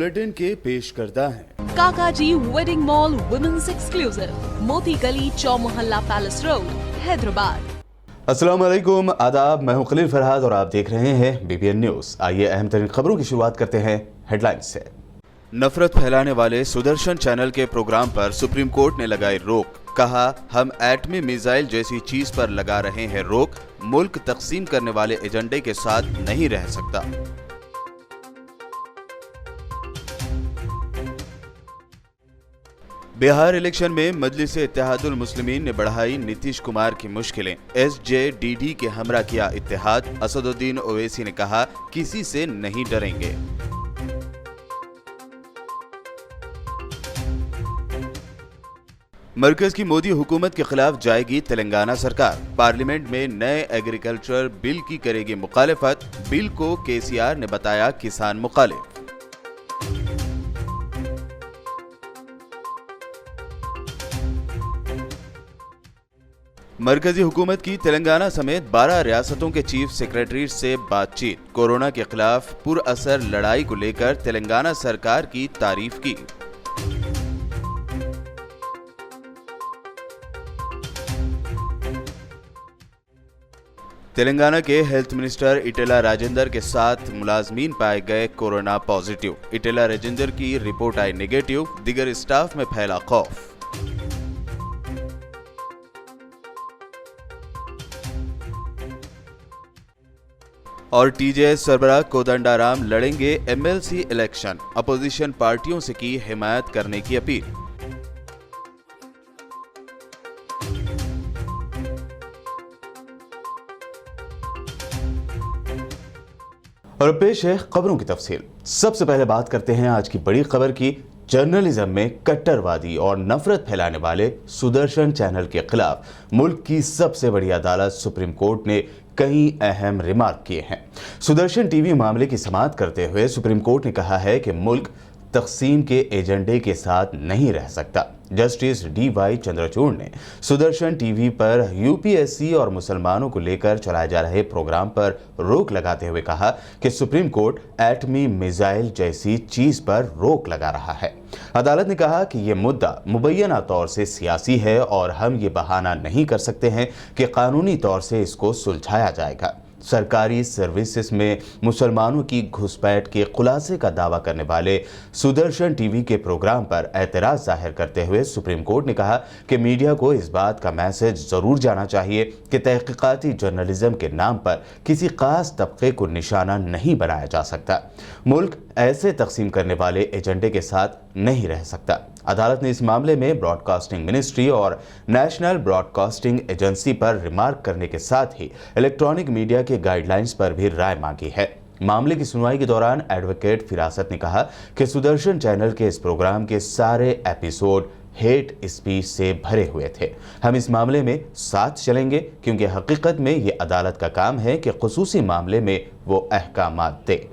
Bulletin के पेश करता है काकाजी वेडिंग मॉल वुमेन्स एक्सक्लूसिव, मोती गली, चौमोहल्ला पैलेस रोड, हैदराबाद। अस्सलाम वालेकुम, आदाब। मैं हूं खलील फरहाद और आप देख रहे हैं बीबीएन न्यूज। आइए अहम तरीन खबरों की शुरुआत करते हैं हेडलाइंस से। नफरत फैलाने वाले सुदर्शन चैनल के प्रोग्राम पर सुप्रीम कोर्ट ने लगाई रोक। कहा, हम एटमी मिसाइल जैसी चीज पर लगा रहे हैं रोक। मुल्क तकसीम करने वाले एजेंडे के साथ नहीं रह सकता। बिहार इलेक्शन में मजलिस इत्तेहादुल मुस्लिमीन ने बढ़ाई नीतीश कुमार की मुश्किलें। SJDD के हमरा किया इत्तेहाद। असदुद्दीन ओवैसी ने कहा, किसी से नहीं डरेंगे। मरकज की मोदी हुकूमत के खिलाफ जाएगी तेलंगाना सरकार। पार्लियामेंट में नए एग्रीकल्चर बिल की करेगी मुखालिफत। बिल को KCR ने बताया किसान मुखालिफ। मरकजी हुकूमत की तेलंगाना समेत 12 रियासतों के चीफ सेक्रेटरी से बातचीत। कोरोना के खिलाफ पुरअसर लड़ाई को लेकर तेलंगाना सरकार की तारीफ की। तेलंगाना के हेल्थ मिनिस्टर इटेला राजेंद्र के 7 मुलाजमीन पाए गए कोरोना पॉजिटिव। इटेला राजेंद्र की रिपोर्ट आई नेगेटिव। दीगर स्टाफ में फैला खौफ। और TJS सरबराह कोदंडाराम लड़ेंगे MLC इलेक्शन। अपोजिशन पार्टियों से की हिमायत करने की अपील। और पेश है खबरों की तफसील। सबसे पहले बात करते हैं आज की बड़ी खबर की। जर्नलिज्म में कट्टरवादी और नफरत फैलाने वाले सुदर्शन चैनल के खिलाफ मुल्क की सबसे बड़ी अदालत सुप्रीम कोर्ट ने कई अहम रिमार्क किए हैं। सुदर्शन टीवी मामले की समाअत करते हुए सुप्रीम कोर्ट ने कहा है कि मुल्क तकसीम के एजेंडे के साथ नहीं रह सकता। जस्टिस DY चंद्रचूड़ ने सुदर्शन टीवी पर UPSC और मुसलमानों को लेकर चलाए जा रहे प्रोग्राम पर रोक लगाते हुए कहा कि सुप्रीम कोर्ट एटमी मिसाइल जैसी चीज पर रोक लगा रहा है। अदालत ने कहा कि यह मुद्दा मुबैना तौर से सियासी है और हम ये बहाना नहीं कर सकते हैं कि कानूनी तौर से इसको सुलझाया जाएगा। सरकारी सर्विसेज में मुसलमानों की घुसपैठ के खुलासे का दावा करने वाले सुदर्शन टीवी के प्रोग्राम पर एतराज जाहिर करते हुए सुप्रीम कोर्ट ने कहा कि मीडिया को इस बात का मैसेज जरूर जाना चाहिए कि तहकीकाती जर्नलिज्म के नाम पर किसी खास तबके को निशाना नहीं बनाया जा सकता। मुल्क ऐसे तकसीम करने वाले एजेंडे के साथ नहीं रह सकता। अदालत ने इस मामले में ब्रॉडकास्टिंग मिनिस्ट्री और नेशनल ब्रॉडकास्टिंग एजेंसी पर रिमार्क करने के साथ ही इलेक्ट्रॉनिक मीडिया के गाइडलाइंस पर भी राय मांगी है। मामले की सुनवाई के दौरान एडवोकेट फिरासत ने कहा कि सुदर्शन चैनल के इस प्रोग्राम के सारे एपिसोड हेट स्पीच से भरे हुए थे। हम इस मामले में साथ चलेंगे क्योंकि हकीकत में ये अदालत का काम है कि खुसूसी मामले में वो अहकामात दे।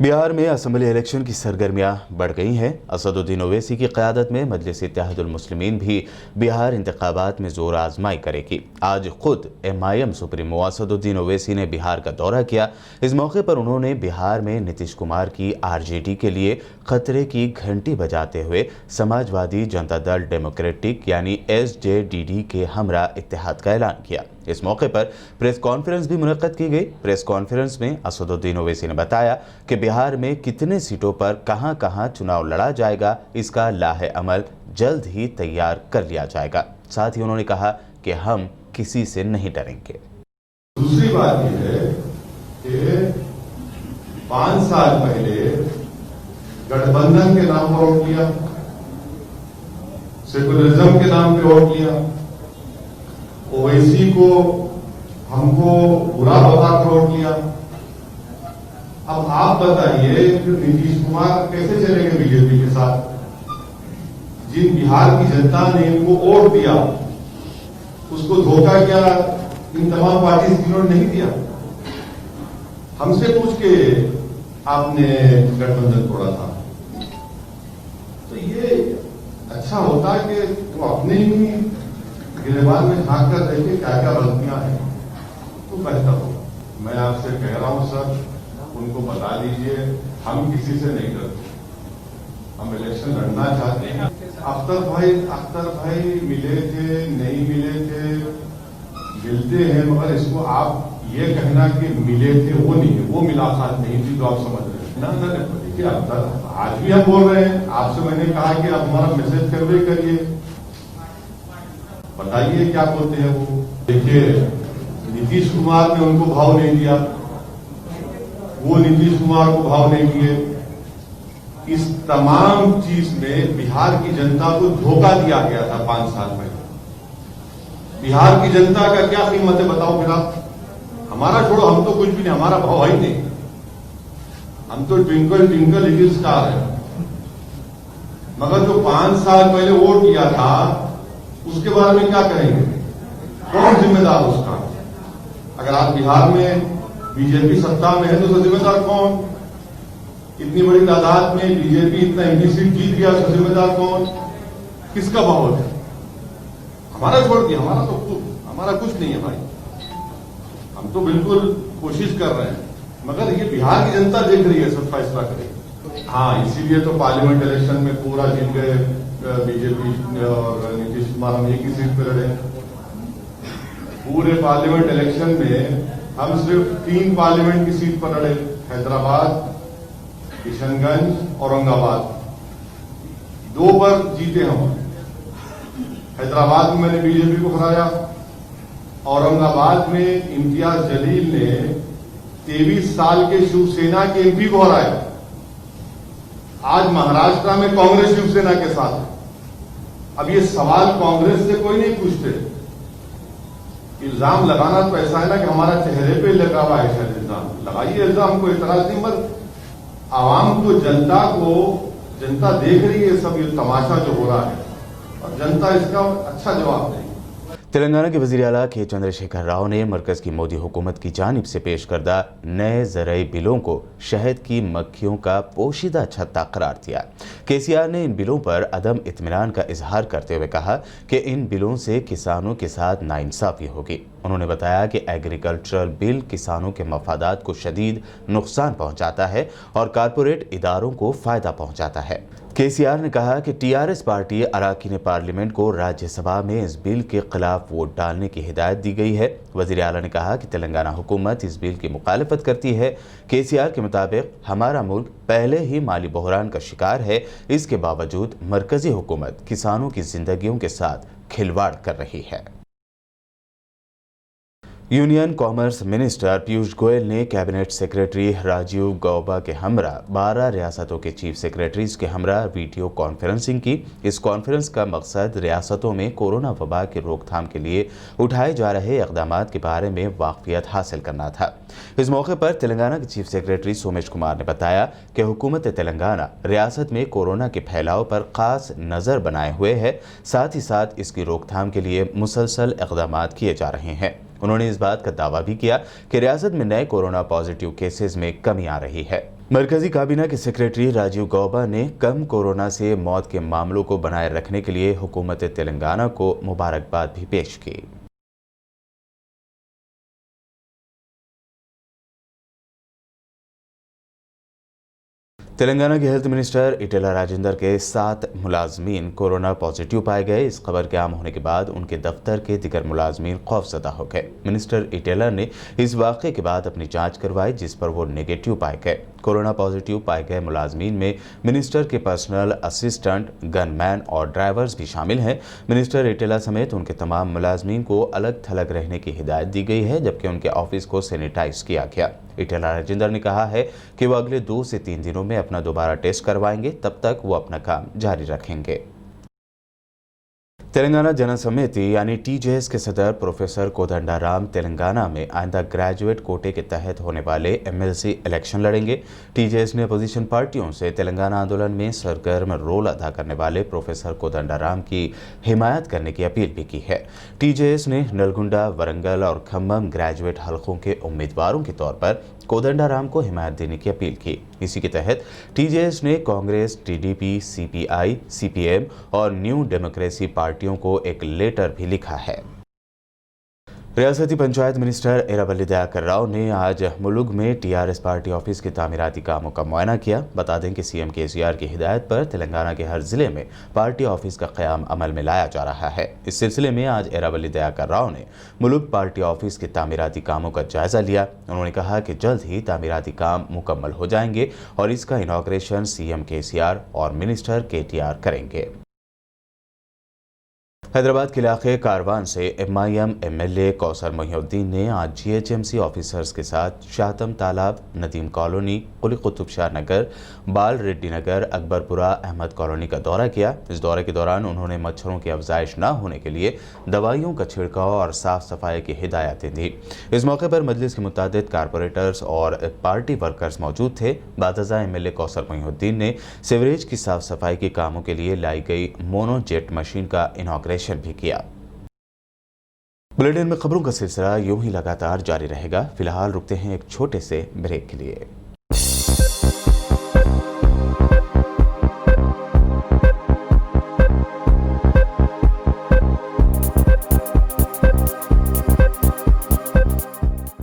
बिहार में असेंबली इलेक्शन की सरगर्मियां बढ़ गई हैं। असदुद्दीन ओवैसी की क़यादत में मजलिस इत्तेहादुल मुस्लिमीन भी बिहार इंतखाबात में जोर आजमाई करेगी। आज खुद MIM सुप्रीमो असदुद्दीन ओवैसी ने बिहार का दौरा किया। इस मौके पर उन्होंने बिहार में नीतीश कुमार की RJD के लिए खतरे की घंटी बजाते हुए समाजवादी जनता दल डेमोक्रेटिक यानी SJDD के हमरा इत्तेहाद का ऐलान किया। इस मौके पर प्रेस कॉन्फ्रेंस भी मुनक्कद की गई। प्रेस कॉन्फ्रेंस में असदुद्दीन ओवैसी ने बताया कि बिहार में कितने सीटों पर कहां-कहां चुनाव लड़ा जाएगा, इसका लाहे अमल जल्द ही तैयार कर लिया जाएगा। साथ ही उन्होंने कहा कि हम किसी से नहीं डरेंगे। दूसरी बात यह है कि 5 साल पहले गठबंधन के नाम पर वोट लिया, सेकुलरिज्म के नाम पे वोट लिया, ओवैसी को हमको बुरा बताकर वोट लिया। अब आप बताइए कि नीतीश कुमार कैसे चलेंगे बीजेपी के साथ? जिन बिहार की जनता ने इनको वोट दिया उसको धोखा क्या इन तमाम पार्टी ने नहीं दिया? हमसे पूछ के आपने गठबंधन तोड़ा था। तो ये अच्छा होता कि वो अपने ही गिरेबान में झांक कर देखे क्या क्या गलतियां हैं तो बेहतर हो। मैं आपसे कह रहा हूं सर, उनको बता दीजिए हम किसी से नहीं डरते, हम इलेक्शन लड़ना चाहते हैं। अख्तर भाई मिले थे, नहीं मिले थे, मिलते हैं, मगर इसको आप ये कहना कि मिले थे वो नहीं है, वो मुलाकात नहीं थी, तो आप समझ रहे हैं ना। देखिए आज भी हम बोल रहे हैं, आपसे मैंने कहा कि आप हमारा मैसेज कन्वे करिए, बताइए क्या बोलते हैं वो। देखिए नीतीश कुमार ने उनको भाव नहीं दिया, वो नीतीश कुमार को भाव नहीं दिए। इस तमाम चीज में बिहार की जनता को धोखा दिया गया था 5 साल पहले। बिहार की जनता का क्या कीमत है बताओ फिर आप। हमारा छोड़ो, हम तो कुछ भी नहीं, हमारा भाव ही नहीं, हम तो ट्विंकल ट्विंकल लिटिल स्टार है। मगर जो 5 साल पहले वोट किया था उसके बारे में क्या कहेंगे, कौन जिम्मेदार उसका। अगर आप बिहार में बीजेपी सत्ता में है तो जिम्मेदार कौन। इतनी बड़ी तादाद में बीजेपी इतना एमपी सीट जीत गया, उसका जिम्मेदार कौन, किसका बहुत है। हमारा छोड़ दिया, हमारा कुछ नहीं है भाई, हम तो बिल्कुल कोशिश कर रहे हैं, मगर ये बिहार की जनता देख रही है, सब फैसला करेगी। हाँ, इसीलिए तो पार्लियामेंट इलेक्शन में पूरा जीत गए बीजेपी और नीतीश कुमार, हम एक ही सीट पर लड़े। पूरे पार्लियामेंट इलेक्शन में हम सिर्फ 3 पार्लियामेंट की सीट पर लड़े, हैदराबाद, किशनगंज, औरंगाबाद, 2 पर जीते हम। हैदराबाद में मैंने बीजेपी को हराया, औरंगाबाद में इम्तियाज जलील ने 23 साल के शिवसेना के एमपी को हराया। आज महाराष्ट्र में कांग्रेस शिवसेना के साथ है। अब ये सवाल कांग्रेस से कोई नहीं पूछते, इल्जाम लगाना तो ऐसा है ना कि हमारा चेहरे पे लगा हुआ है, शायद इल्जाम लगाइए, इल्जाम को इतराज नहीं, मगर आवाम को, जनता देख रही है सब ये तमाशा जो हो रहा है, और जनता इसका अच्छा जवाब देगी। तेलंगाना के वजीर आला के चंद्रशेखर राव ने मरकज की मोदी हुकूमत की जानिब से पेश करदा नए ज़राई बिलों को शहद की मक्खियों का पोशीदा छत्ता करार दिया। केसीआर ने इन बिलों पर अदम इत्मीनान का इजहार करते हुए कहा कि इन बिलों से किसानों के साथ नाइंसाफी होगी। उन्होंने बताया कि एग्रीकल्चरल बिल किसानों के मफादात को शदीद नुकसान पहुंचाता है और कारपोरेट इदारों को फ़ायदा पहुंचाता है। केसीआर ने कहा कि टीआरएस पार्टी अराकीन पार्लियामेंट को राज्यसभा में इस बिल के खिलाफ वोट डालने की हिदायत दी गई है। वज़ीर आला ने कहा कि तेलंगाना हुकूमत इस बिल की मुखालफत करती है। केसीआर के मुताबिक हमारा मुल्क पहले ही माली बहरान का शिकार है, इसके बावजूद मरकजी हुकूमत किसानों की जिंदगियों के साथ खिलवाड़ कर रही है। Union commerce minister Piyush Goyal ने कैबिनेट सेक्रेटरी राजीव गौबा के हमरा 12 रियासतों के चीफ सेक्रेटरीज के हमरा वीडियो कॉन्फ्रेंसिंग की। इस कॉन्फ्रेंस का मकसद रियासतों में कोरोना वबा की रोकथाम के लिए उठाए जा रहे इक़दाम के बारे में वाक़फियत हासिल करना था। इस मौके पर तेलंगाना के चीफ सेक्रेटरी सोमेश कुमार ने बताया कि हुकूमत तेलंगाना रियासत में कोरोना के फैलाव पर खास नज़र बनाए हुए है, साथ ही साथ इसकी रोकथाम के लिए मुसलसल इक़दाम किए जा रहे हैं। उन्होंने इस बात का दावा भी किया कि रियासत में नए कोरोना पॉजिटिव केसेस में कमी आ रही है। मरकजी काबीना के सेक्रेटरी राजीव गौबा ने कम कोरोना से मौत के मामलों को बनाए रखने के लिए हुकूमत तेलंगाना को मुबारकबाद भी पेश की। तेलंगाना के हेल्थ मिनिस्टर इटेला राजेंद्र के 7 मुलाजमीन कोरोना पॉजिटिव पाए गए। इस खबर के आम होने के बाद उनके दफ्तर के दिगर मुलाजमीन खौफजदा हो गए। मिनिस्टर इटेला ने इस वाक़े के बाद अपनी जांच करवाई, जिस पर वो नेगेटिव पाए गए। कोरोना पॉजिटिव पाए गए मुलाजमीन में मिनिस्टर के पर्सनल असिस्टेंट, गनमैन और ड्राइवर्स भी शामिल हैं। मिनिस्टर इटेला समेत उनके तमाम मुलाजमीन को अलग थलग रहने की हिदायत दी गई है, जबकि उनके ऑफिस को सैनिटाइज किया गया। इटेला राजेंद्र ने कहा है कि वो अगले 2 से 3 दिनों में अपना दोबारा टेस्ट करवाएंगे, तब तक वो अपना काम जारी रखेंगे। तेलंगाना जन समिति यानी टीजेएस के सदर प्रोफेसर कोदंडाराम तेलंगाना में आइंदा ग्रेजुएट कोटे के तहत होने वाले एमएलसी इलेक्शन लड़ेंगे। टीजेएस ने अपोजिशन पार्टियों से तेलंगाना आंदोलन में सरगर्म रोल अदा करने वाले प्रोफेसर कोदंडाराम की हिमायत करने की अपील भी की है। टीजेएस ने नलगुंडा, वरंगल और खम्मम ग्रेजुएट हलकों के उम्मीदवारों के तौर पर कोदंडाराम को हिमायत देने की अपील की। इसी के तहत टीजेएस ने कांग्रेस, टीडीपी, सीपीआई, सीपीएम और न्यू डेमोक्रेसी पार्टियों को एक लेटर भी लिखा है। रियासती पंचायत मिनिस्टर एरावल्ली दयाकर राव ने आज मुलुग में टीआरएस पार्टी ऑफिस के तामीराती कामों का मुआयना किया। बता दें कि सीएम केसीआर की हिदायत पर तेलंगाना के हर जिले में पार्टी ऑफिस का क़याम अमल में लाया जा रहा है। इस सिलसिले में आज एरावल्ली दयाकर राव ने मुलुग पार्टी ऑफिस के तामीराती कामों का जायजा लिया। उन्होंने कहा कि जल्द ही तामीराती काम मुकम्मल हो जाएंगे और इसका इनॉग्रेशन सीएम केसीआर और मिनिस्टर केटीआर करेंगे। हैदराबाद के इलाके कारवान से एमआईएम एमएलए कौसर मोहिउद्दीन ने आज जीएचएमसी ऑफिसर्स के साथ शाहतम तालाब, नदीम कॉलोनी, कुली कुतुब शाह नगर, बाल रेड्डी नगर, अकबरपुरा, अहमद कॉलोनी का दौरा किया। इस दौरे के दौरान उन्होंने मच्छरों की अफजाइश न होने के लिए दवाइयों का छिड़काव और साफ सफाई की हिदायतें दी। इस मौके पर मजलिस के मुतादिद कारपोरेटर्स और पार्टी वर्कर्स मौजूद थे। बादजा एमएलए कौसर मोहिउद्दीन ने सीवरेज की साफ सफाई के कामों के लिए लाई गई मोनोजेट मशीन का इनॉग्रेशन भी किया। बुलेटिन में खबरों का सिलसिला यूं ही लगातार जारी रहेगा। फिलहाल रुकते हैं एक छोटे से ब्रेक के लिए।